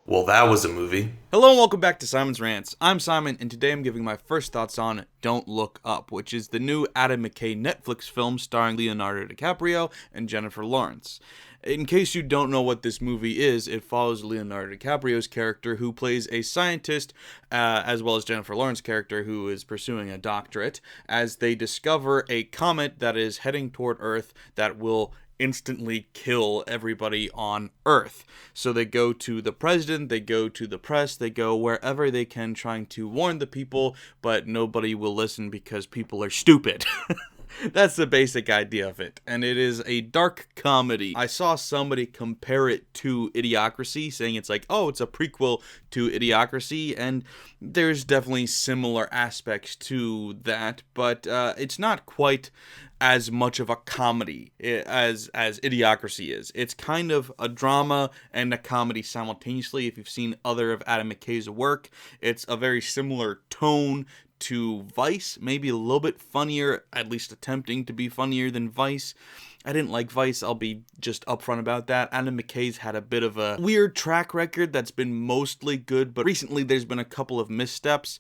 Well, that was a movie. Hello and welcome back to Simon's Rants. I'm Simon, and today I'm giving my first thoughts on Don't Look Up, which is the new Adam McKay Netflix film starring Leonardo DiCaprio and Jennifer Lawrence. In case you don't know what this movie is, it follows Leonardo DiCaprio's character who plays a scientist, as well as Jennifer Lawrence's character who is pursuing a doctorate, as they discover a comet that is heading toward Earth that will instantly kill everybody on Earth. So they go to the president, they go to the press, they go wherever they can trying to warn the people, but nobody will listen because people are stupid. That's the basic idea of it, and it is a dark comedy. I saw somebody compare it to Idiocracy, saying it's like, oh, it's a prequel to Idiocracy, and there's definitely similar aspects to that, but it's not quite as much of a comedy as Idiocracy is. It's kind of a drama and a comedy simultaneously. If you've seen other of Adam McKay's work, it's a very similar tone to Vice, maybe a little bit funnier, at least attempting to be funnier than Vice. I didn't like Vice, I'll be just upfront about that. Adam McKay's had a bit of a weird track record that's been mostly good, but recently there's been a couple of missteps.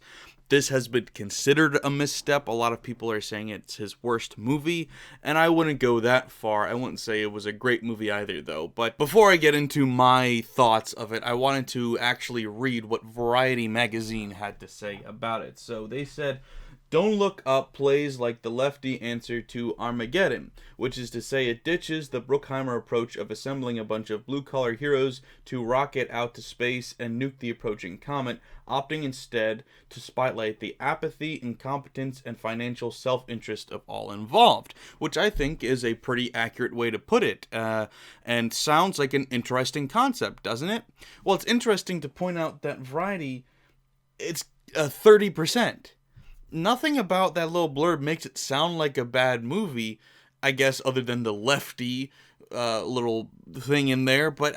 This has been considered a misstep. A lot of people are saying it's his worst movie, and I wouldn't go that far. I wouldn't say it was a great movie either, though. But before I get into my thoughts of it, I wanted to actually read what Variety magazine had to say about it. So they said, Don't Look Up plays like the lefty answer to Armageddon, which is to say it ditches the Bruckheimer approach of assembling a bunch of blue-collar heroes to rocket out to space and nuke the approaching comet, opting instead to spotlight the apathy, incompetence, and financial self-interest of all involved, which I think is a pretty accurate way to put it, and sounds like an interesting concept, doesn't it? Well, it's interesting to point out that Variety, it's 30%. Nothing about that little blurb makes it sound like a bad movie, I guess, other than the lefty little thing in there. But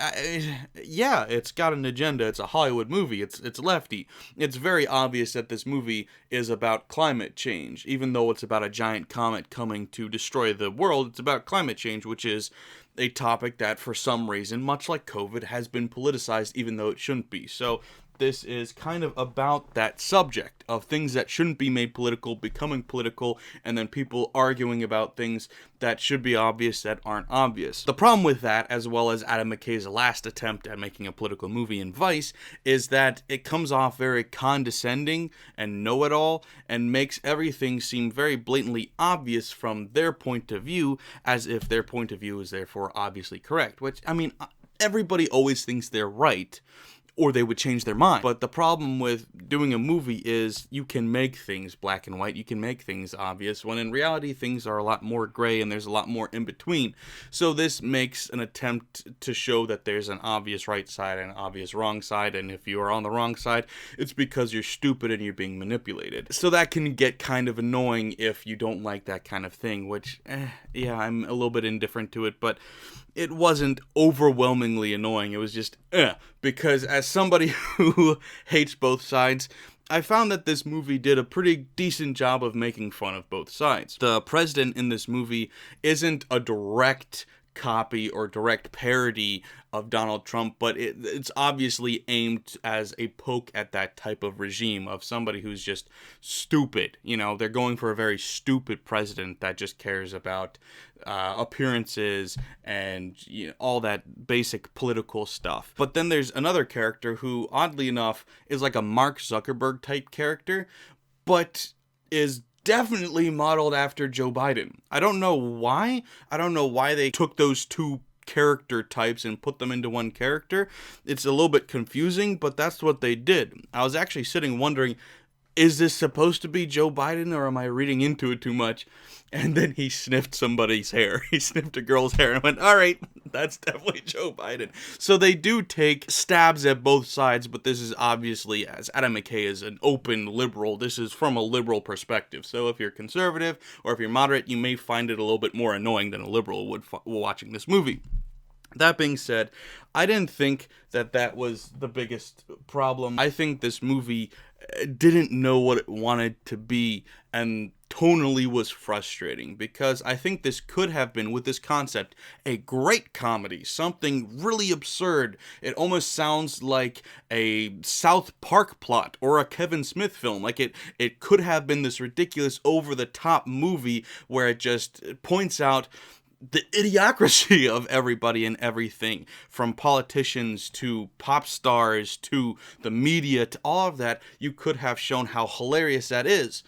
yeah, it's got an agenda. It's a Hollywood movie. It's lefty. It's very obvious that this movie is about climate change. Even though it's about a giant comet coming to destroy the world, it's about climate change, which is a topic that, for some reason, much like COVID, has been politicized, even though it shouldn't be. So this is kind of about that subject of things that shouldn't be made political becoming political, and then people arguing about things that should be obvious that aren't obvious. The problem with that, as well as Adam McKay's last attempt at making a political movie in Vice, is that it comes off very condescending and know-it-all, and makes everything seem very blatantly obvious from their point of view, as if their point of view is therefore obviously correct, which, I mean, everybody always thinks they're right, or they would change their mind. But the problem with doing a movie is you can make things black and white, you can make things obvious, when in reality things are a lot more gray and there's a lot more in between. So this makes an attempt to show that there's an obvious right side and an obvious wrong side, and if you are on the wrong side, it's because you're stupid and you're being manipulated. So that can get kind of annoying if you don't like that kind of thing, which, yeah, I'm a little bit indifferent to it, but it wasn't overwhelmingly annoying. It was just, because as somebody who hates both sides, I found that this movie did a pretty decent job of making fun of both sides. The president in this movie isn't a direct copy or direct parody of Donald Trump, but it's obviously aimed as a poke at that type of regime of somebody who's just stupid. You know, they're going for a very stupid president that just cares about appearances and, you know, all that basic political stuff. But then there's another character who, oddly enough, is like a Mark Zuckerberg type character, but is definitely modeled after Joe Biden. I don't know why. I don't know why they took those two character types and put them into one character. It's a little bit confusing, but that's what they did. I was actually sitting wondering, is this supposed to be Joe Biden, or am I reading into it too much? And then he sniffed somebody's hair. He sniffed a girl's hair and went, all right, that's definitely Joe Biden. So they do take stabs at both sides, but this is obviously, as Adam McKay is an open liberal, this is from a liberal perspective. So if you're conservative or if you're moderate, you may find it a little bit more annoying than a liberal would watching this movie. That being said, I didn't think that that was the biggest problem. I think this movie didn't know what it wanted to be, and tonally was frustrating, because I think this could have been, with this concept, a great comedy, something really absurd. It almost sounds like a South Park plot or a Kevin Smith film. Like it could have been this ridiculous, over-the-top movie where it just points out the idiocracy of everybody and everything, from politicians to pop stars to the media to all of that. You could have shown how hilarious that is.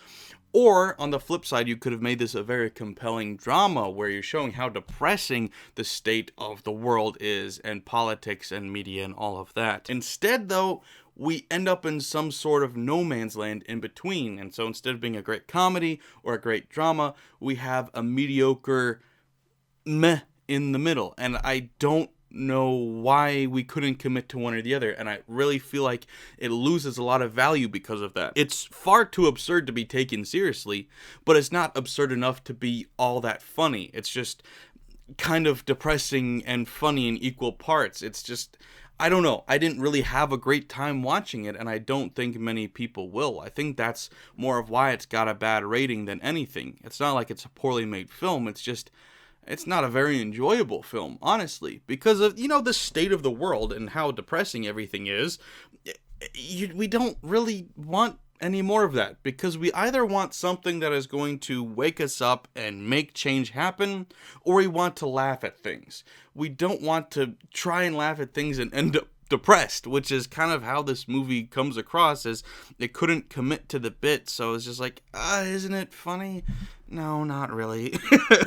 Or, on the flip side, you could have made this a very compelling drama where you're showing how depressing the state of the world is, and politics and media and all of that. Instead, though, we end up in some sort of no man's land in between. And so instead of being a great comedy or a great drama, we have a mediocre meh in the middle. And I don't know why we couldn't commit to one or the other, and I really feel like it loses a lot of value because of that. It's far too absurd to be taken seriously, but it's not absurd enough to be all that funny. It's just kind of depressing and funny in equal parts. It's just, I don't know, I didn't really have a great time watching it, and I don't think many people will. I think that's more of why it's got a bad rating than anything. It's not like it's a poorly made film, it's just, it's not a very enjoyable film, honestly, because of, the state of the world and how depressing everything is. We don't really want any more of that, because we either want something that is going to wake us up and make change happen, or we want to laugh at things. We don't want to try and laugh at things and end up depressed, which is kind of how this movie comes across, as it couldn't commit to the bit, so it's just like, isn't it funny? No, not really.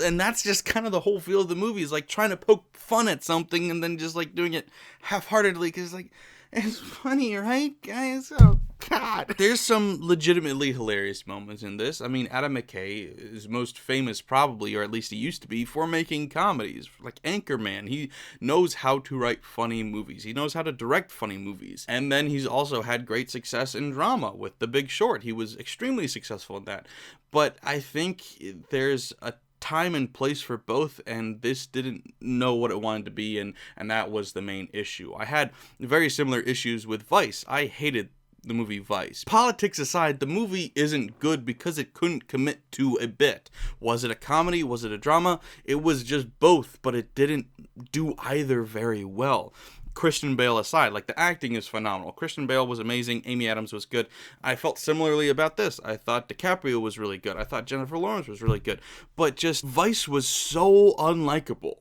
And that's just kind of the whole feel of the movie, is like trying to poke fun at something and then just like doing it half-heartedly, because like, it's funny, right, guys? Oh, God. There's some legitimately hilarious moments in this. I mean, Adam McKay is most famous, probably, or at least he used to be, for making comedies. Like Anchorman, he knows how to write funny movies. He knows how to direct funny movies. And then he's also had great success in drama with The Big Short. He was extremely successful in that. But I think there's a time and place for both, and this didn't know what it wanted to be, and that was the main issue. I had very similar issues with Vice. I hated the movie Vice. Politics aside, the movie isn't good because it couldn't commit to a bit. Was it a comedy? Was it a drama? It was just both, but it didn't do either very well. Christian Bale aside, like, the acting is phenomenal. Christian Bale was amazing. Amy Adams was good. I felt similarly about this. I thought DiCaprio was really good. I thought Jennifer Lawrence was really good. But just Vice was so unlikable.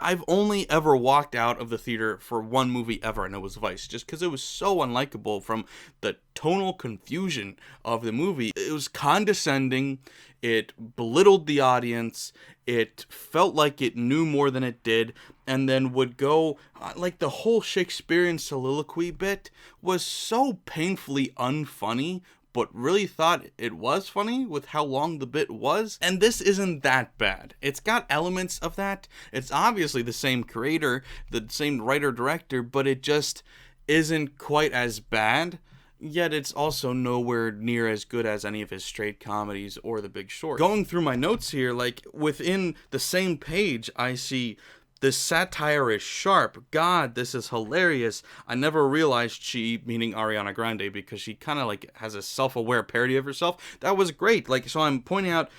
I've only ever walked out of the theater for one movie ever, and it was Vice, just because it was so unlikable from the tonal confusion of the movie. It was condescending, it belittled the audience, it felt like it knew more than it did, and then would go, like, the whole Shakespearean soliloquy bit was so painfully unfunny, but really thought it was funny with how long the bit was. And this isn't that bad. It's got elements of that. It's obviously the same creator, the same writer-director, but it just isn't quite as bad. Yet it's also nowhere near as good as any of his straight comedies or The Big Short. Going through my notes here, like, within the same page, I see, "This satire is sharp. God, this is hilarious. I never realized she," meaning Ariana Grande, because she kind of like has a self-aware parody of herself. That was great. Like, so I'm pointing out,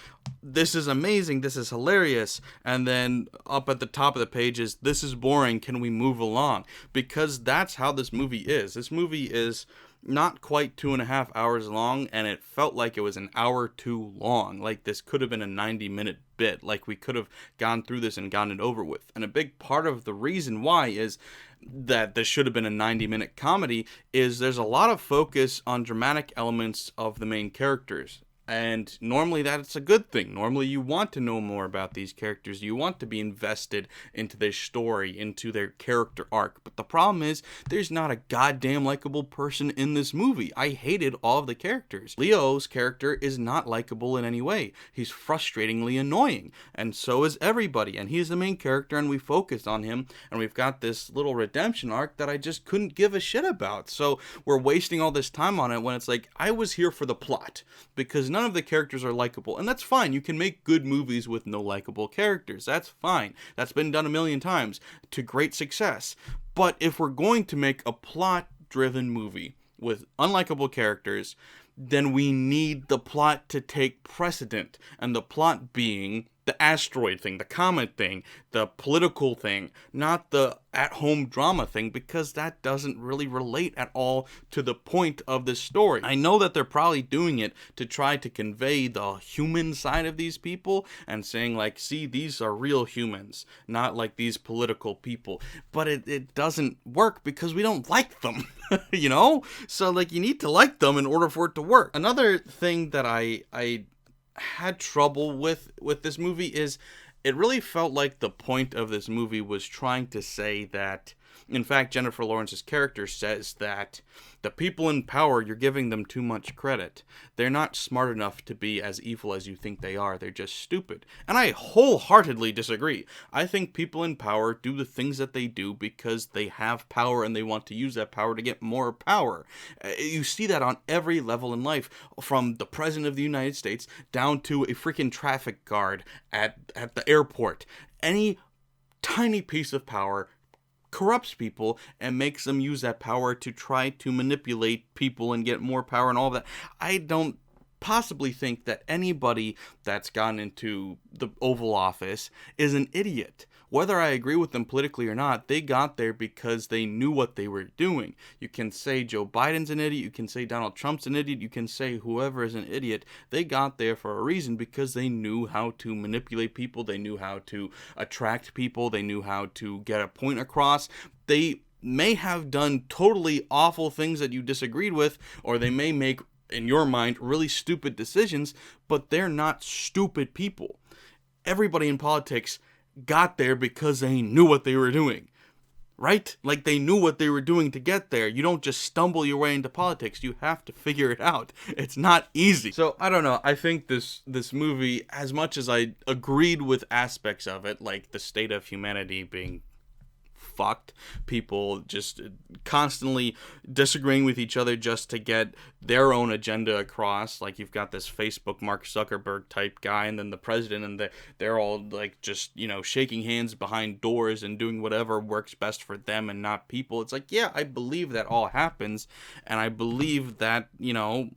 this is amazing, this is hilarious. And then up at the top of the page is, "This is boring. Can we move along?" Because that's how this movie is. This movie is not quite 2.5 hours long, and it felt like it was an hour too long. Like, this could have been a 90-minute bit. Like, we could have gone through this and gotten it over with. And a big part of the reason why is that this should have been a 90-minute comedy is there's a lot of focus on dramatic elements of the main characters. And normally that's a good thing. Normally you want to know more about these characters. You want to be invested into their story, into their character arc. But the problem is, there's not a goddamn likable person in this movie. I hated all of the characters. Leo's character is not likable in any way. He's frustratingly annoying. And so is everybody. And he's the main character, and we focused on him. And we've got this little redemption arc that I just couldn't give a shit about. So we're wasting all this time on it when it's like, I was here for the plot. Because none of the characters are likable, and that's fine. You can make good movies with no likable characters. That's fine. That's been done a million times to great success. But if we're going to make a plot-driven movie, with unlikable characters, then we need the plot to take precedent. And the plot being the asteroid thing, the comet thing, the political thing, not the at-home drama thing, because that doesn't really relate at all to the point of this story. I know that they're probably doing it to try to convey the human side of these people and saying like, see, these are real humans, not like these political people. But it doesn't work because we don't like them, you know? So like, you need to like them in order for it to work. Another thing that I had trouble with this movie is it really felt like the point of this movie was trying to say that, in fact, Jennifer Lawrence's character says that the people in power, you're giving them too much credit. They're not smart enough to be as evil as you think they are. They're just stupid. And I wholeheartedly disagree. I think people in power do the things that they do because they have power and they want to use that power to get more power. You see that on every level in life, from the president of the United States down to a freaking traffic guard at the airport. Any tiny piece of power corrupts people and makes them use that power to try to manipulate people and get more power and all of that. I don't possibly think that anybody that's gotten into the Oval Office is an idiot. Whether I agree with them politically or not, they got there because they knew what they were doing. You can say Joe Biden's an idiot, you can say Donald Trump's an idiot, you can say whoever is an idiot. They got there for a reason because they knew how to manipulate people, they knew how to attract people, they knew how to get a point across. They may have done totally awful things that you disagreed with, or they may make, in your mind, really stupid decisions, but they're not stupid people. Everybody in politics got there because they knew what they were doing, right? Like, they knew what they were doing to get there. You don't just stumble your way into politics. You have to figure it out. It's not easy. So, I don't know. I think this movie, as much as I agreed with aspects of it, like the state of humanity being fucked, people just constantly disagreeing with each other just to get their own agenda across. Like, you've got this Facebook Mark Zuckerberg type guy, and then the president, and they're all like just, you know, shaking hands behind doors and doing whatever works best for them and not people. It's like, yeah, I believe that all happens, and I believe that, you know,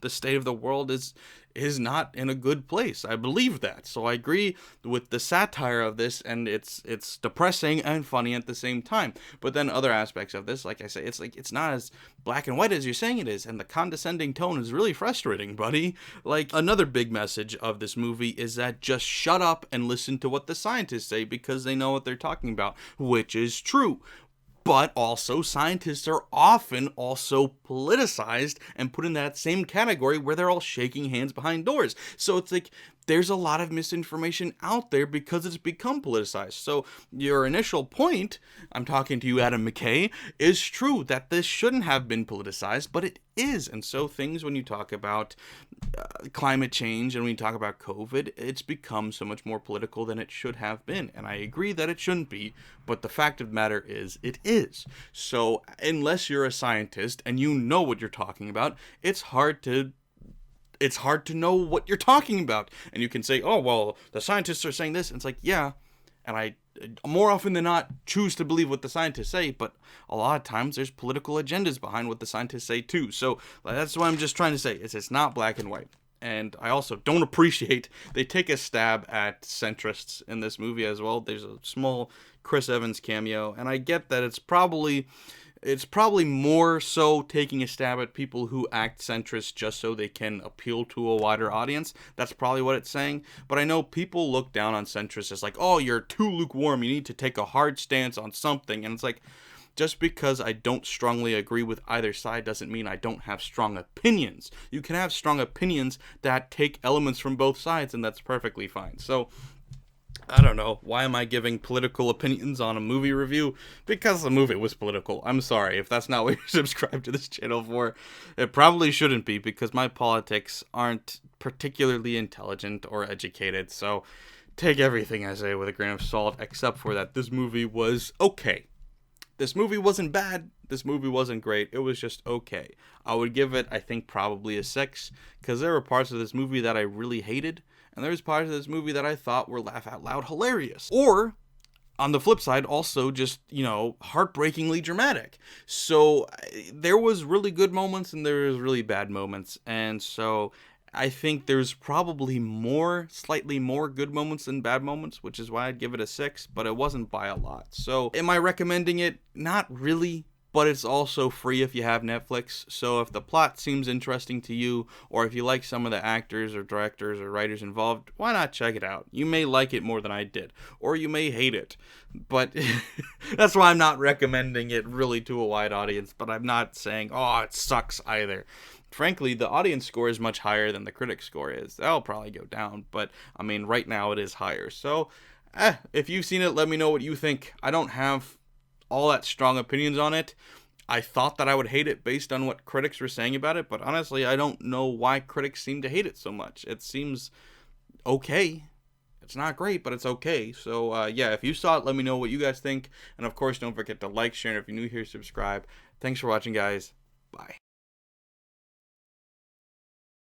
the state of the world is not in a good place. I believe that. So I agree with the satire of this, and it's depressing and funny at the same time. But then other aspects of this, like I say, it's like, it's not as black and white as you're saying it is, and the condescending tone is really frustrating, buddy. Like, another big message of this movie is that just shut up and listen to what the scientists say because they know what they're talking about, which is true. But also, scientists are often also politicized and put in that same category where they're all shaking hands behind doors. So it's like, there's a lot of misinformation out there because it's become politicized. So your initial point, I'm talking to you, Adam McKay, is true that this shouldn't have been politicized, but it is. And so things, when you talk about climate change and when you talk about COVID, it's become so much more political than it should have been. And I agree that it shouldn't be, but the fact of the matter is, it is. So unless you're a scientist and you know what you're talking about, it's hard to know what you're talking about. And you can say, oh, well, the scientists are saying this. And it's like, yeah. And I, more often than not, choose to believe what the scientists say. But a lot of times there's political agendas behind what the scientists say too. So that's what I'm just trying to say. It's not black and white. And I also don't appreciate they take a stab at centrists in this movie as well. There's a small Chris Evans cameo. And I get that it's probably more so taking a stab at people who act centrist just so they can appeal to a wider audience. That's probably what it's saying. But I know people look down on centrists as like, oh, you're too lukewarm. You need to take a hard stance on something. And it's like, just because I don't strongly agree with either side doesn't mean I don't have strong opinions. You can have strong opinions that take elements from both sides, and that's perfectly fine. So, I don't know. Why am I giving political opinions on a movie review? Because the movie was political. I'm sorry if that's not what you're subscribed to this channel for. It probably shouldn't be, because my politics aren't particularly intelligent or educated. So take everything I say with a grain of salt, except for that this movie was okay. This movie wasn't bad. This movie wasn't great. It was just okay. I would give it, I think, probably a 6, because there were parts of this movie that I really hated. And there's parts of this movie that I thought were laugh out loud hilarious. Or on the flip side, also just, heartbreakingly dramatic. So there was really good moments and there was really bad moments. And so I think there's probably slightly more good moments than bad moments, which is why I'd give it a 6, but it wasn't by a lot. So am I recommending it? Not really. But it's also free if you have Netflix, so if the plot seems interesting to you, or if you like some of the actors or directors or writers involved, why not check it out? You may like it more than I did, or you may hate it, but that's why I'm not recommending it really to a wide audience, but I'm not saying, oh, it sucks either. Frankly, the audience score is much higher than the critic score is. That'll probably go down, but, I mean, right now it is higher. So, if you've seen it, let me know what you think. I don't have all that strong opinions on it. I thought that I would hate it based on what critics were saying about it, but honestly, I don't know why critics seem to hate it so much. It seems okay. It's not great, but it's okay. So, yeah, if you saw it, let me know what you guys think. And, of course, don't forget to like, share, and if you're new here, subscribe. Thanks for watching, guys. Bye.